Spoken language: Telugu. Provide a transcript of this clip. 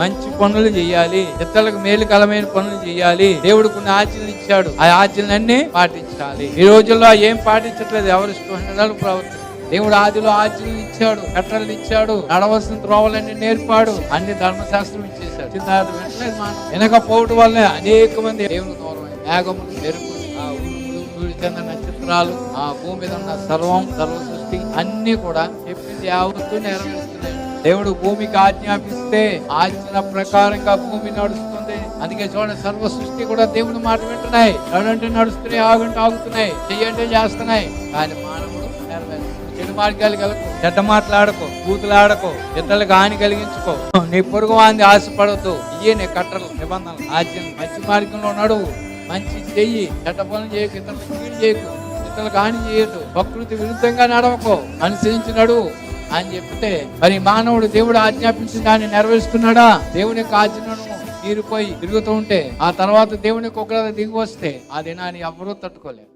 మంచి పనులు చేయాలి, ఇతరులకు మేలుకరమైన పనులు చేయాలి. దేవుడు కొన్ని ఆజ్ఞలు ఇచ్చాడు, ఆ ఆజ్ఞలన్నీ పాటించాలి. ఈ రోజుల్లో ఏం పాటించట్లేదు, ఎవరు ఇష్టం ప్రవర్తిస్తారు. దేవుడు ఆదిలో ఆజ్ఞలు ఇచ్చాడు, కట్టలు ఇచ్చాడు, నడవలసిన త్రోవలన్నీ నేర్పాడు, అన్ని ధర్మశాస్త్రం ఇచ్చేశాడు. వెంటనే వినకపోవటం వల్ల అనేక మంది దేవుని దూరం. మేఘములు, మెరుపులు, ఆ ఉరుములు, సూర్య చంద్ర నక్షత్రాలు, ఆ భూమి మీద ఉన్న సర్వ సృష్టి అన్ని కూడా చెప్పింది యావత్తు నెరవేరుస్తున్నాయి. దేవుడు భూమికి ఆజ్ఞాపిస్తే ఆజ్ఞ ప్రకారంగా భూమి నడుస్తుంది. అందుకే చూడండి, సర్వ సృష్టి కూడా దేవుని మాట వింటున్నాయి. నడంటే నడుస్తున్నాయి, ఆగంటే ఆగుతున్నాయి, చెయ్యంటే చేస్తున్నాయి. కానీ మానవుడు నెరవేరు. చెడు మార్గాలు కలుపు, చెడ్డ మాట్లాడకో, బూతులాడకో, ఇతరులకు హాని కలిగించుకో, నీ పొరుగు వాంది ఆశపడద్దు. ఇయ్యే నీ కట్టలు, నిబంధనలు, ఆజ్ఞలు. మంచి మార్గంలో నడువు, మంచి చెయ్యి, చెడ్డ పనులు చేయకు, ఇతరులకు కీడు చేయకు, ఇతరులకు హాని చేయొద్దు, ప్రకృతి విరుద్ధంగా నడవకో, అనుసరించి నడువు అని చెప్తే మరి మానవుడు దేవుడు ఆజ్ఞాపించిన దాన్ని నెరవేరుస్తున్నాడా? దేవుని యొక్క ఆజ్ఞను తీరిపోయి తిరుగుతూ ఉంటే ఆ తర్వాత దేవుని యొక్క ఉగ్రత దిగి వస్తే ఆ దినాన్ని ఎవరూ తట్టుకోలేరు.